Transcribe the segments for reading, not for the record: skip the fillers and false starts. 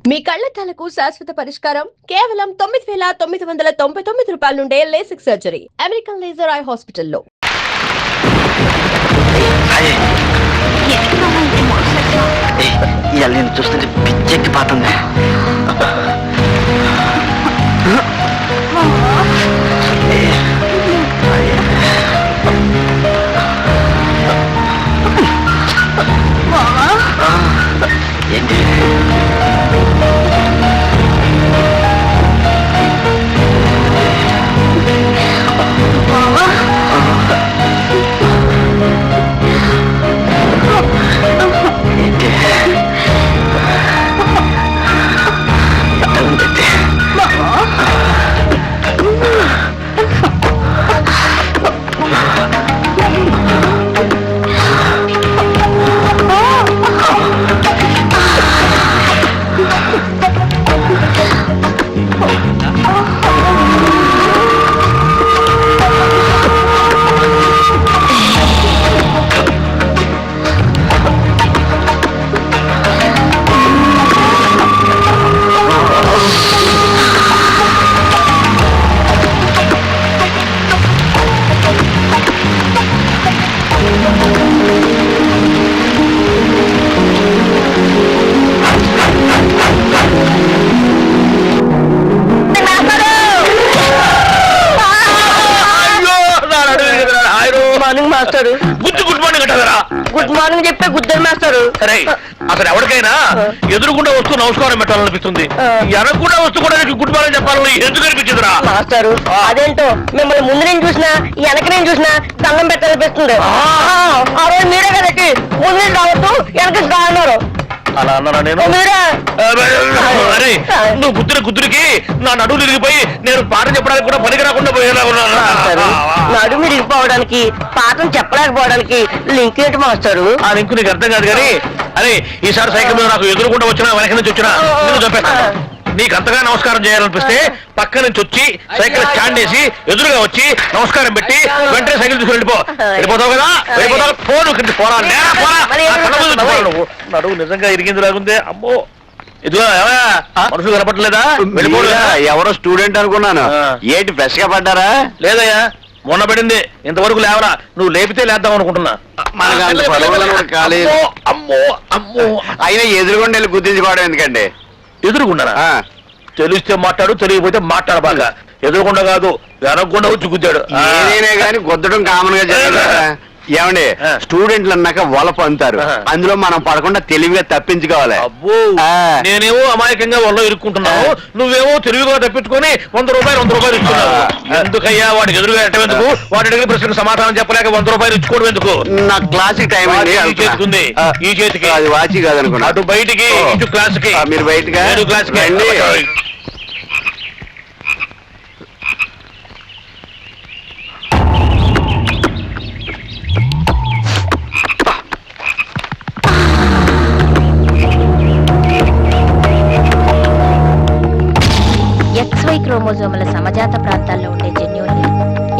మీ కళ్లద్దాలకు శాశ్వత పరిష్కారం కేవలం 9,999 రూపాయల నుండే LASIK surgery American laser eye హాస్పిటల్లో. చూస్తుంటే పిచ్చెక్కి పోతుంది. ఏంటి గుడ్ మార్నింగ్ చెప్పే గుద్దరు మాస్టారు. సరే అసలు ఎవరికైనా ఎదురుకుండా వస్తూ నమస్కారం పెట్టాలనిపిస్తుంది, ఎనకుండా వస్తూ కూడా గుడ్ మార్నింగ్ చెప్పాలని ఎందుకు అనిపించదురా మాస్టారు? అదేంటో మిమ్మల్ని ముందు నేను చూసినా వెనక నేను చూసినా దండం పెట్టాలనిపిస్తుంది. ఆ రోజు మీరే కదకి ముందు నుంచి రావద్దు వెనక రాన్నారు. అలా అన్నారా నేను? అరే నువ్వు గుద్దురికి నా నడువు ఇరిగిపోయి నేను పాఠం చెప్పడానికి కూడా పనికి రాకుండా పోయేలా ఉన్నాను. నడుము ఇరిగిపోవడానికి పాఠం చెప్పలేకపోవడానికి లింక్ ఏంటి మాస్టారు? ఆ లింక్ నీకు అర్థం కాదు కానీ, అరే ఈసారి సైకిల్ మీద నాకు ఎదురుకుండా వచ్చినా వెనక నుంచి వచ్చినా నేను చెప్పేస్తాను. నీకు అంతగా నమస్కారం చేయాలనిపిస్తే పక్క నుంచి వచ్చి సైకిల్ స్టాండ్ వేసి ఎదురుగా వచ్చి నమస్కారం పెట్టి వెంటనే సైకిల్ తీసుకుని వెళ్ళిపోతావు కదా. వెళ్ళిపోతావు నువ్వు. నడువు నిజంగా ఇరిగింది లాగుందే. అమ్మో ఇదిగో మనుషులు కనపడలేదా? వెళ్ళిపోలేదా? ఎవరో స్టూడెంట్ అనుకున్నాను. ఏంటి ఫ్రెష్ గా పడ్డారా? లేదయ్యా, మొన్న పడింది, ఇంతవరకు లేవరా. నువ్వు లేపితే లేద్దాం అనుకుంటున్నా. అమ్మో అమ్మో అయినా ఎదురుగుండా వెళ్ళి గుర్తించుకోవడం ఎందుకండి? ఎదురుగుండనా? తెలిస్తే మాట్లాడు, తెలియకపోతే మాట్లాడ. బాగా ఎదురుకుండా కాదు వెనకుండా వచ్చి గుద్దాడు. ఏదైనా కానీ గుద్దడం కామన్ గా జరిగింది. ఏమండి, స్టూడెంట్లు అన్నాక వలపు అంటారు, అందులో మనం పడకుండా తెలివిగా తప్పించుకోవాలి. అబ్బో, నేనేమో అమాయకంగా వల్ల ఇరుక్కుంటున్నావు, నువ్వేమో తెలివిగా తప్పించుకొని 100 రూపాయలు ఇస్తున్నావు. ఎందుకయ్యా వాడికి ఎదురుగా ఎట్టేందుకు? వాడి అడిగిన ప్రశ్నకు సమాధానం చెప్పలేక 100 రూపాయలు ఇచ్చుకోవడం ఎందుకు? నా క్లాసిక్ టైం చేతికుంది, ఈ చేతికి. అది వాచి కాదనుకున్నా. అటు బయటికి ఇటు క్లాస్కి. మీరు బయటగా క్లాస్కి రండి. XY క్రోమోజోముల సమజాత ప్రాంతాల్లో ఉండే జన్యువుల్ని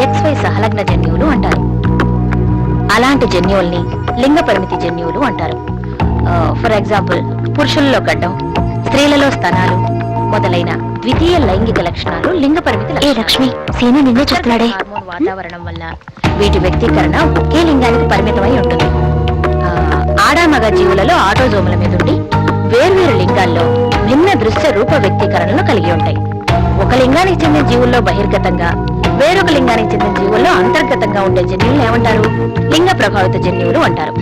XY సహలగ్న జన్యువులు అంటారు. అలాంటి జన్యువుల్ని లింగ పరిమితి జన్యువులు అంటారు. ఫర్ ఎగ్జాంపుల్, పురుషుల్లో గడ్డం, స్త్రీలలో స్తనాలు మొదలైన ద్వితీయ లైంగిక లక్షణాలు లింగ పరిమితి. ఏ లక్ష్మి, సీను నిన్నే చూస్తున్నాడే. హార్మోన్ వాతావరణం వల్ల వీటి వ్యక్తీకరణ ఒకే లింగానికి పరిమితమై ఉంటుంది. ఆడామగ జీవులలో ఆటోజోముల మీద ఉండి వేర్వేరు లింగాల్లో భిన్న దృశ్య రూప వ్యక్తీకరణలు కలిగి ఉంటాయి. ఒక లింగానికి చెందిన జీవుల్లో బహిర్గతంగా, వేరొక లింగానికి చెందిన జీవుల్లో అంతర్గతంగా ఉండే జన్యువులు ఏమంటారు? లింగ ప్రభావిత జన్యువులు అంటారు.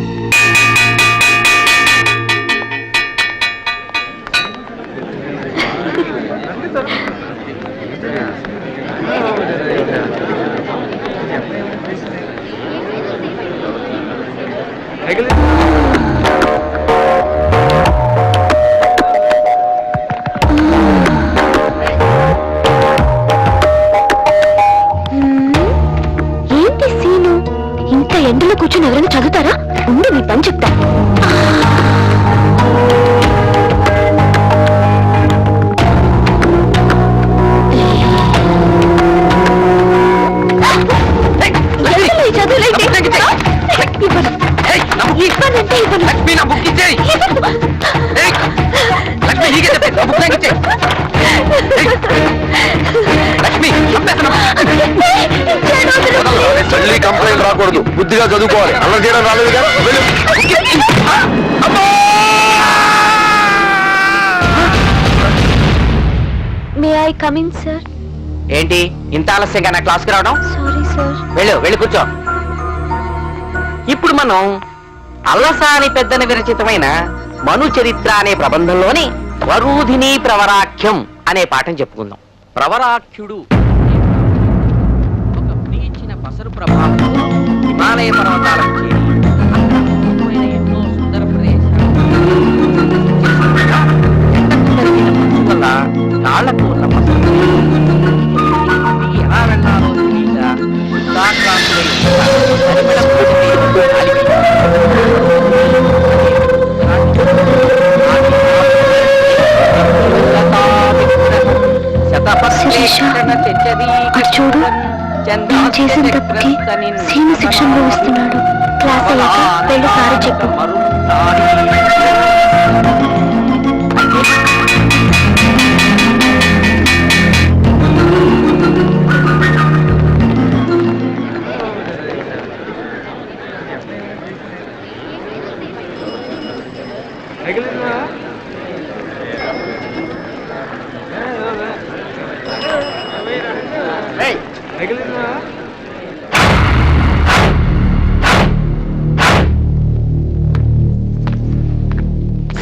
ఏంటి సీను, ఇంత ఎండలో కూర్చొని ఎవరైనా చదువుతారా? ఉండి మీ పని చెప్తా. లక్ష్మి తల్లి కంప్లైంట్ రాకూడదు, బుద్ధిగా చదువుకోవాలి. అలా చేయడం రాలేదుగా. May I come in sir? ఏంటి ఇంత ఆలస్యంగా నా క్లాస్కి రావడం? Sorry sir. వెళ్ళి కూర్చో. ఇప్పుడు మనం అల్లసాని పెద్దన విరచితమైన మను చరిత్ర అనే ప్రబంధంలోని వరూధిని ప్రవరాఖ్యం అనే పాఠం చెప్పుకుందాం. ప్రవరాఖ్యుడు ఒక ప్రీచిన పసరు ప్రభావం హిమాలయ పర్వతాలకు చేరి అక్కడ అద్భుతమైన ఎన్నో సుందర ప్రదేశాలు ఎండకు తరిగిన మంచు వల్ల కాళ్లకు ఉన్న పసరు ఎలా వెళ్ళాలో తెలియక వృద్ధాక్రాంతులై పరిమళ పూరితే చూడు, నేను చేసిన తప్పుకి సీను శిక్ష అనుభవిస్తున్నాడు. క్లాస్ అయ్యాక వెళ్ళి సారీ చెప్పు.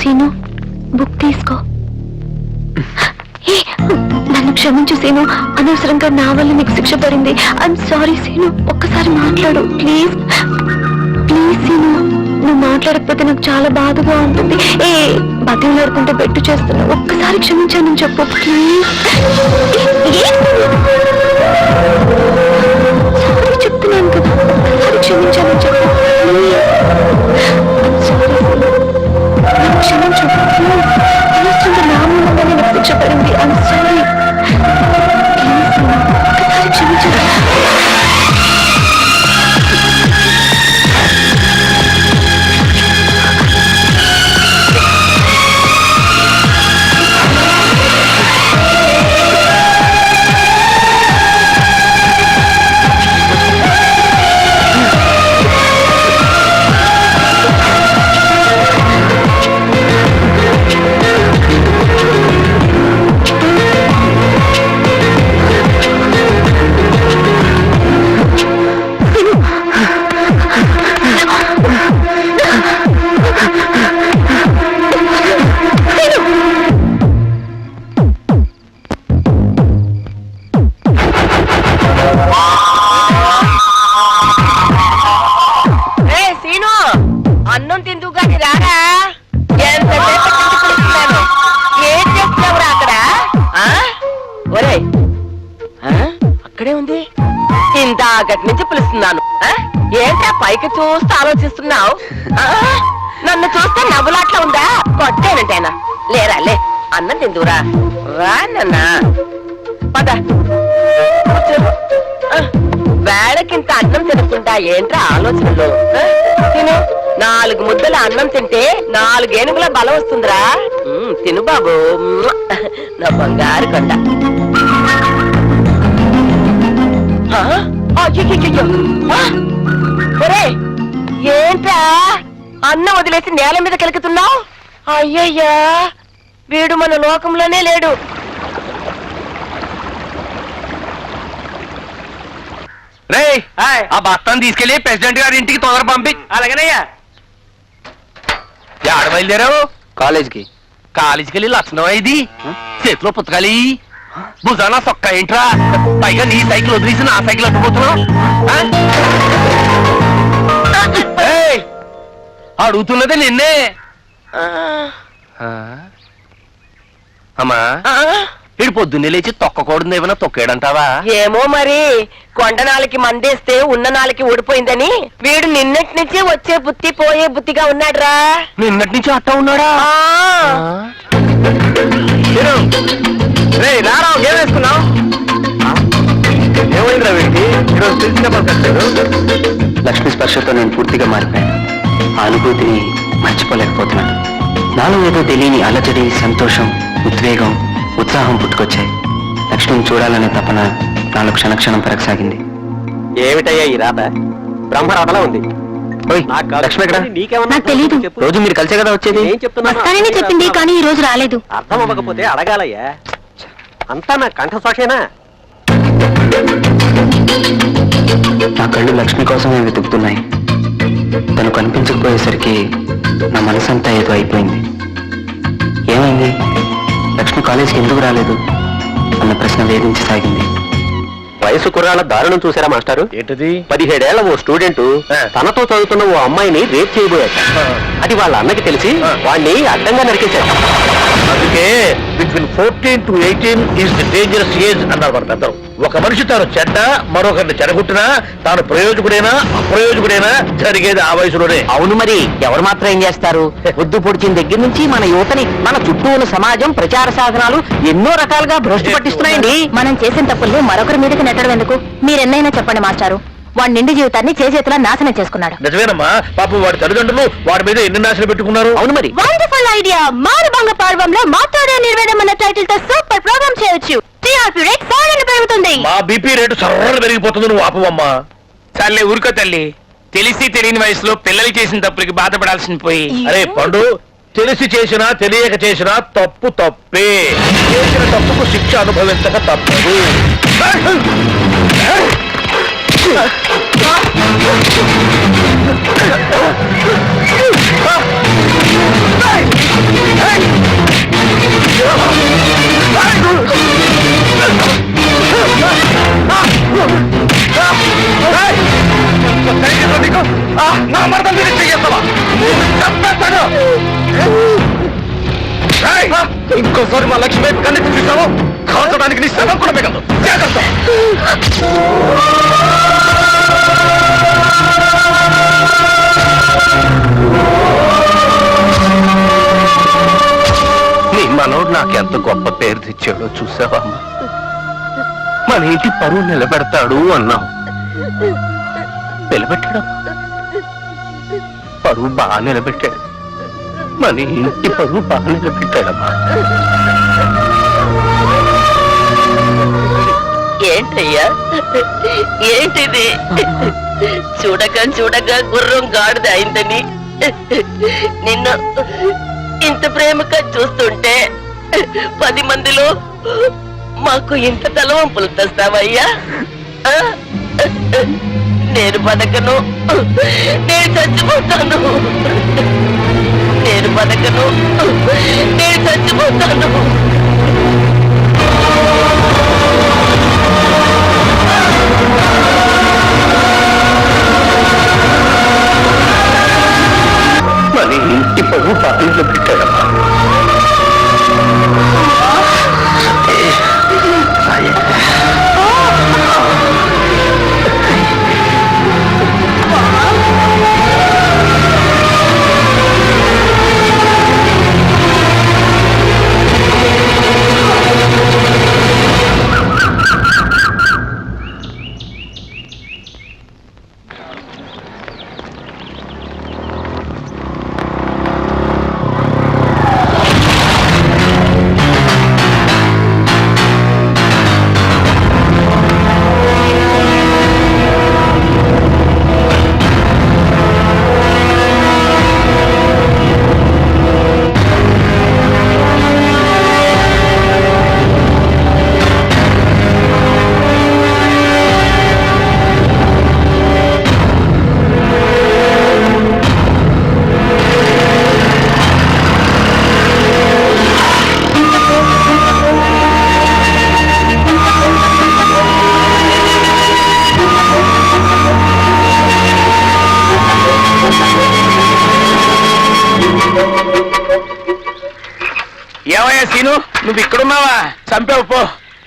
సీను, బుక్ తీసుకో. నన్ను క్షమించు సీను, అనవసరంగా నా వల్ల నీకు శిక్ష పడింది. ఐఎమ్ సారీ సీను, ఒక్కసారి మాట్లాడు ప్లీజ్. ప్లీజ్ సీను, నువ్వు మాట్లాడకపోతే నాకు చాలా బాధగా ఉంటుంది. బతిలాడుకుంటే బెట్టు చేస్తున్నా, ఒక్కసారి క్షమించానని చెప్పు ప్లీజ్. సారీ చెప్తున్నాను కదా, ఒక్కసారి క్షమించానని చెప్పు ప్లీజ్. సారీ సీను, నన్ను క్షమించు ప్లీజ్. అనవసరంగా నా మూలంగానే నాకు శిక్ష పడింది. ఐఎమ్ సారీ ప్లీజ్ సీను, ఒక్కసారి క్షమించు. అన్నం తిందు గాని రారా, ఎంతసేపు పిలుస్తున్నాను. ఏం చేస్తున్నావురా అక్కడ? ఒరే అక్కడే ఉంది, ఇందాకటి నుంచి పిలుస్తున్నాను. ఏంటా పైకి చూస్తూ ఆలోచిస్తున్నావు? నన్ను చూస్తే నవ్వులాట్లా ఉందా? కొట్టేనంటేనా? లేరా లే, అన్నం తిందురా. రా నాన్న, పద. వేళకింత అన్నం తినకుండా ఏంట్రా ఆలోచనలు? తిను, 4 ముద్దల అన్నం తింటే 4 ఏనుగుల బలం వస్తుందిరా. తిను బాబు, నా బంగారు కొండ. ఒరే ఏంట్రా అన్నం వదిలేసి నేల మీద కెలుకుతున్నావు? అయ్యయ్యా, వీడు మన లోకంలోనే లేడు. రే ఆ బస్తాను తీసుకెళ్లి ప్రెసిడెంట్ గారి ఇంటికి తొందర పంపి. అలాగేనయ్యా. ఆడ బయలుదేరావు? కాలేజీకి. కాలేజీకి వెళ్ళి లక్షణం ఇది చేతిలో పుస్తకాలి, భుజానా సొక్క ఏంట్రా? పైగా నీ సైకిల్ వదిలేసి నా సైకిల్ అట్టుకుపోతున్నావు. అడుగుతున్నది నిన్నే. అమ్మా, ఇడు పొద్దున్నే లేచి తొక్కకూడదు ఏమైనా తొక్కాడంటావా? ఏమో మరి, కొండ నాలికి మందేస్తే ఉన్న నాలికి ఊడిపోయిందని వీడు నిన్నటి నుంచి వచ్చే బుత్తి పోయే బుత్తిగా ఉన్నాడురా. నిన్నటి నుంచి అట్టా ఉన్నాడా? రారా, ఏం వేసుకున్నావు? ఏమైందిరా వీడికి? ఈరోజు తెలిసిన లక్ష్మీ స్పర్శతో నేను పూర్తిగా మారిపోయాను. ఆ అనుభూతిని మర్చిపోలేకపోతున్నాను. నాలో ఏదో తెలియని అలజడి, సంతోషం ఉద్వేగం, ఉత్సాహం పుట్టుకొచ్చాయి. లక్ష్మిని చూడాలనే తపన నాలో క్షణక్షణం పెరగసాగింది. ఏమిటయ్యా ఈ రాత? బ్రహ్మరాతలా ఉంది. లక్ష్మి ఎక్కడ? నాకు తెలీదు. రోజు మీరు కలిసే కదా వచ్చేది. ఏం చెప్తున్నాను? వస్తానని చెప్పింది కానీ ఈ రోజు రాలేదు. అర్థం అవ్వకపోతే అడగాలయ్యా. అంతా నా కంఠశోషేనా? నా కళ్ళు లక్ష్మి కోసమే వెతుకుతున్నాయి. తను కనిపించకపోయేసరికి నా మనసంతా ఏదో అయిపోయింది. ఏమైంది? లక్ష్మి కాలేజీకి ఎందుకు రాలేదు అన్న ప్రశ్న వేధించసాగింది. వయసు కుర్రాళ్ళ దారుణం చూసారా మాస్టారు? ఏంటిది? 17 ఏళ్ల ఓ స్టూడెంట్ తనతో చదువుతున్న ఓ అమ్మాయిని రేప్ చేయబోయాట. అది వాళ్ళ అన్నకి తెలిసి వాడిని అడ్డంగా నరికేశాడు. అందుకే between 14 to 18 is the dangerous age అన్నారు మన పెద్దలు. ఒక మనిషి తాను చెడ్డ మరొకరిని చెడగొట్టినా తాను ప్రయోజకుడైనా అప్రయోజకుడైనా జరిగేది ఆ వయసులోనే. అవును, మరి ఎవరు మాత్రం ఏం చేస్తారు? పొద్దు పొడిచిన దగ్గర నుంచి మన యువతని మన చుట్టూ ఉన్న సమాజం ప్రచార సాధనాలు ఎన్నో రకాలుగా భ్రష్టు పట్టిస్తున్నాయండి. మనం చేసిన తప్పుల్ని మరొకరి మీదకి నెట్టడం ఎందుకు? మీరెన్నైనా చెప్పండి మాస్టారు. వాడి నిండి జీవితాన్ని చేతులా నాశనం చేసుకున్నాడు. నిజమేనమ్మా, పాపం వాడి తల్లిదండ్రులు వాడి మీద ఎన్ని నాశనం పెట్టుకున్నారు. అవును మరి. Wonderful idea. మారుభంగ పర్వంలో మాట్లాడే నిర్వేదం అన్న టైటిల్ తో సూపర్ ప్రోగ్రామ్ చేయొచ్చు. టీఆర్పీ రేట్ ఫారెన్ పెరుగుతుంది. మా బీపీ రేటు సర్రలు పెరిగిపోతుంది. నువ్వు ఆపవమ్మా. చాలే ఊరుకో తల్లి. తెలిసి తెలియని వయసులో పిల్లలు చేసిన తప్పులకి బాధపడాల్సింది పోయి. అరే పండు, తెలిసి చేసినా తెలియక చేసినా తప్పు తప్పే. చేసిన తప్పుకు శిక్ష అనుభవించక తప్పదు. నా మరణం మీద చెయ్యేస్తావా? ఇంకోసారి మా లక్ష్మి వైపు కన్నెత్తి చూసావు కాల్చడానికి నీ శవం కూడా మిగలదు. జాగ్రత్త. నీ మనోడు నాకెంత గొప్ప పేరు తెచ్చాడో చూసావమ్మా. మన ఇంటి పరువు నిలబెడతాడు అన్నావు. నిలబెట్టాడు. పరువు బాగా నిలబెట్టాడు. మన ఇంటి పరువు బాగా నిలబెట్టాడమ్మా. ఏంటయ్యా ఏంటిది? చూడగా గుర్రం గాడిద అయిందని నిన్ను ఇంత ప్రేమగా చూస్తుంటే 10 మందిలో మాకు ఇంత తలవంపులు తెస్తావయ్యా? నేను బతకను, నేను చచ్చిపోతాను. నేను బతకను, నేను చచ్చిపోతాను. మన ఇంటి పరువు బాగా నిలబెట్టాడమ్మా. ఏమయ్యా సీను, నువ్వు ఇక్కడున్నావా? చంపావు పో.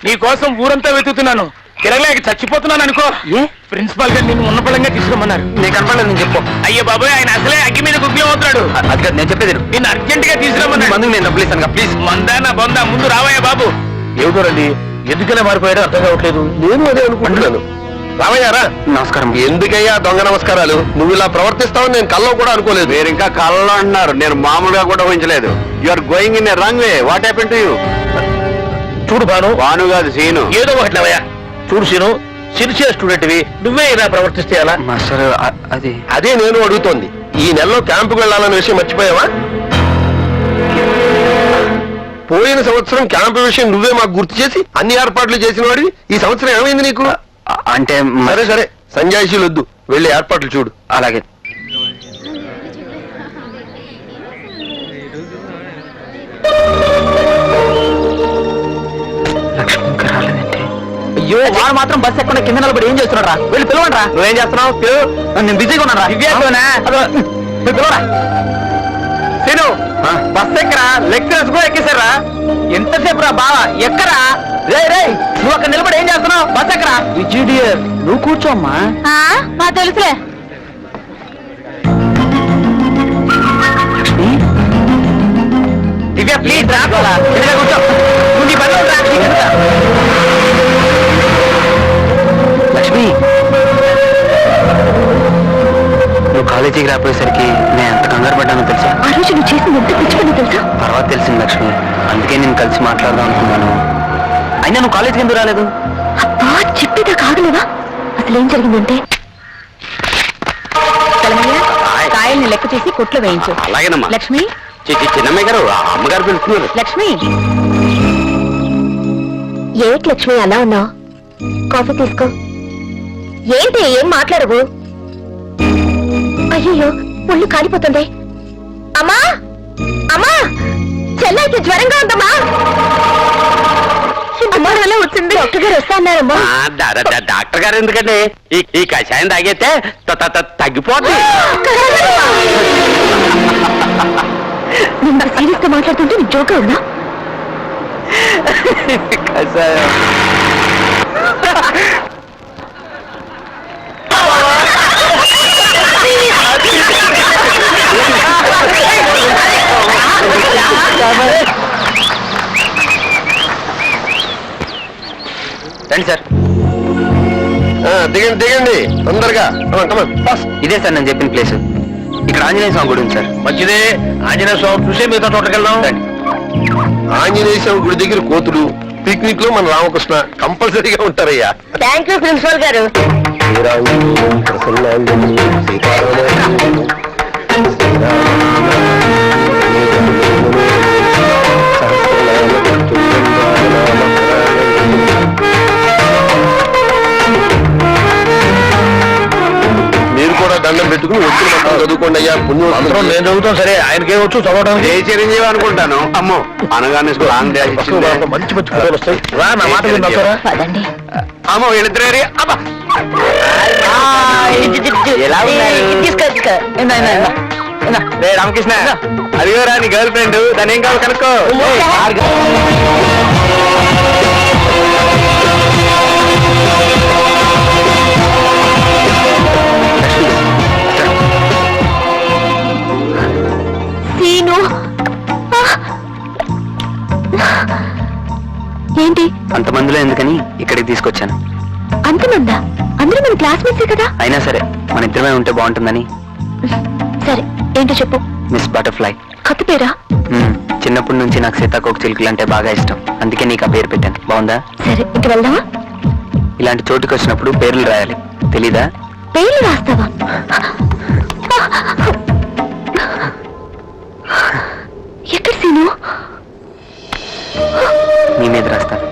నీ కోసం ఊరంతా వెతుకుతున్నాను. తిరగలేక చచ్చిపోతున్నాను అనుకో. ప్రిన్సిపాల్ గారు నిన్ను ఉన్నపళంగా తీసుకురమ్మన్నారు. నీకు కనపడలేదు నేను చెప్పు. అయ్యో బాబాయ్, ఆయన అసలే అగ్గి మీద గుగ్గి అవుతున్నాడు. అది కాదు నేను చెప్పేది. నిన్ను అర్జెంట్ గా తీసుకురమ్మన్నాడు. మందుకు నేను డబ్బులు ఇస్తాను ప్లీజ్. మందానా బొందా, ముందు రావయ్యా బాబు. ఏమిటోరండి, ఎందుకనే మారిపోయాడో అర్థం కావట్లేదు. నేను అదే అనుకుంటున్నాను. రామయ్యారా? నమస్కారం. ఎందుకయ్యా దొంగ నమస్కారాలు? నువ్వు ఇలా ప్రవర్తిస్తావని నేను కల్లో కూడా అనుకోలేదు. మీరు ఇంకా కళ్ళలో అంటున్నారు, నేను మామూలుగా కూడా ఊహించలేదు. You are going in a wrong way. What happen to you? చూడు భాను కాదు, సీను. ఏదో ఒకటి లేవయ్యా. చూడు సీను, సిన్సియర్ స్టూడెంట్వి నువ్వే ఇలా ప్రవర్తిస్తే ఎలా? మాస్టర్ అది అదే నేను అడుగుతోంది. ఈ నెలలో క్యాంపుకు వెళ్ళాలన్న విషయం మర్చిపోయావా? పోయిన సంవత్సరం క్యాంపు విషయం నువ్వే మాకు గుర్తు చేసి అన్ని ఏర్పాట్లు చేసిన వాడివి. ఈ సంవత్సరం ఏమైంది నీకు? అంటే సరే సరే, సంజాయిషీలు వద్దు, వెళ్ళి ఏర్పాట్లు చూడు. అలాగే. లక్ష్మి ఇంకా రాలేదంటే. అయ్యో వాడు మాత్రం బస్ ఎక్కడ కింద నిలబడి ఏం చేస్తున్నారా? వెళ్ళి పిలవండి. నువ్వేం చేస్తున్నావు? నేను బిజీగా ఉన్నారా? పిలవరా సీను, బస్ ఎక్కరా? లెక్చరర్స్ కూడా ఎక్కేశారా? ఎంతసేపు రా బావా, ఎక్కరా? రే రే, నువ్వు అక్కడ నిలబడి ఏం చేస్తున్నావు? బస్ ఎక్కరా? నువ్వు కూర్చోమ్మా. మా తెలుసులే. లక్ష్మి దివ్య ప్లీజ్ రా, కూర్చో. నువ్వు నీ పనిలో రా. లక్ష్మి, నువ్వు కాలేజీకి రాపోయేసరికి నేను ఎంత కంగారు పడ్డానో తెలుసా? ఆ రోజు నువ్వు చేసింది ఎంత పిచ్చి పని తెలుసా? తర్వాత తెలిసింది లక్ష్మి. అందుకే నేను కలిసి మాట్లాడదాం అనుకున్నాను. అయినా నువ్వు కాలేజీకి ఎందుకు రాలేదు? అబ్బా చెప్పేదా కాగలేవా? అసలు ఏం జరిగిందంటే, కాయల్ని లెక్క చేసి కొట్లో వేయించు. అలాగేనమ్మా. లక్ష్మి, చిన్నమ్మాయి గారు, అమ్మగారు పిలుస్తున్నారు. లక్ష్మి. ఏంటి లక్ష్మి అలా ఉన్నావు? కాఫీ తీసుకో. ఏంటి ఏం మాట్లాడవు? అయ్యో ఒళ్ళు కాలిపోతుంది. అమ్మా అమ్మా, చెల్లైకి జ్వరంగా ఉందమ్మా. అమ్మాయి వచ్చింది, డాక్టర్ గారు వస్తా అన్నారమ్మా. డాక్టర్ గారు ఎందుకండి? ఈ కషాయం తాగితే తగ్గిపోతుంది. నిన్న సీరియస్ గా మాట్లాడుతుంటే నీకు జోగా ఉందా? కషాయం రండి సార్. దిగండి దిగండి తొందరగా. ఇదే సార్ నేను చెప్పిన ప్లేస్. ఇక్కడ ఆంజనేయ స్వామి గుడి ఉంది సార్. మంచిదే, ఆంజనేయ స్వామి చూసే మిగతా తోటకి వెళ్దాం. ఆంజనేయ స్వామి గుడి దగ్గర కోతులు, పిక్నిక్ లో మన రామకృష్ణ కంపల్సరీగా ఉంటారయ్యా. థ్యాంక్ యూ ప్రిన్సిపల్ గారు. మీరు కూడా దండం పెట్టుకుని వచ్చిన మంత్రం చదువుకోండి అయ్యా. పుణ్యం అందరం నేను చదువుతాం. సరే, ఆయనకేం వచ్చు చదవడానికి? ఏ చిరంజీవి అనుకుంటాను. అమ్మో, అనగానే లాంగ్ డాష్ ఇచ్చింది. మంచి మంచి కథలు వస్తాయి. రా, నా మాట వింటారా? పదండి. అమ్మో, వీళ్ళిద్దరే. ఎలా ఉన్నారు? తీసుకో. రే రామకృష్ణ, అదిగోరా నీ గర్ల్ ఫ్రెండ్. దాని ఏం కావాలి కనుక్కో. సీను, ఏంటి అంతమందిలో ఎందుకని ఇక్కడికి తీసుకొచ్చాను. అంతమందా? అందరూ మన క్లాస్మేట్సే కదా. అయినా సరే మన ఇద్దరమే ఉంటే బాగుంటుందని. సరే ఏంటో చెప్పు. Miss butterfly. కొత్త పేరా? చిన్నప్పటి నుంచి నాకు సీతాకోక చిలుకలు అంటే బాగా ఇష్టం. అందుకే నీకు ఆ పేరు పెట్టాను. బాగుందా? సరే ఇంక వెళ్దామా? ఇలాంటి చోటుకి వచ్చినప్పుడు పేర్లు రాయాలి, తెలీదా? పేర్లు రాస్తావా? ఎక్కడ సీను? నీ మీద రాస్తాను.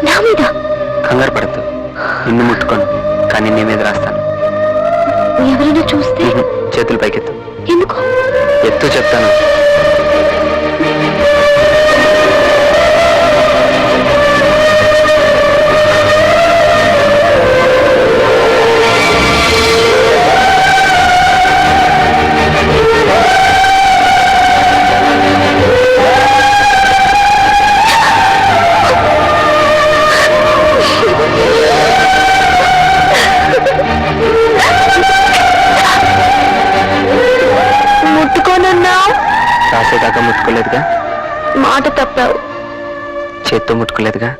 నా మీద? కంగారు పడద్దు, నిన్ను ముట్టుకోను, కానీ నీ మీద రాస్తాను. ఎవరైనా చూస్తే? చేతులు పైకెత్తు. ఎందుకు? ఎత్తు చెప్తాను. రాసేదాకా ముట్టుకోలేదుగా? మాట తప్పావు. చేత్తో ముట్టుకోలేదుగా?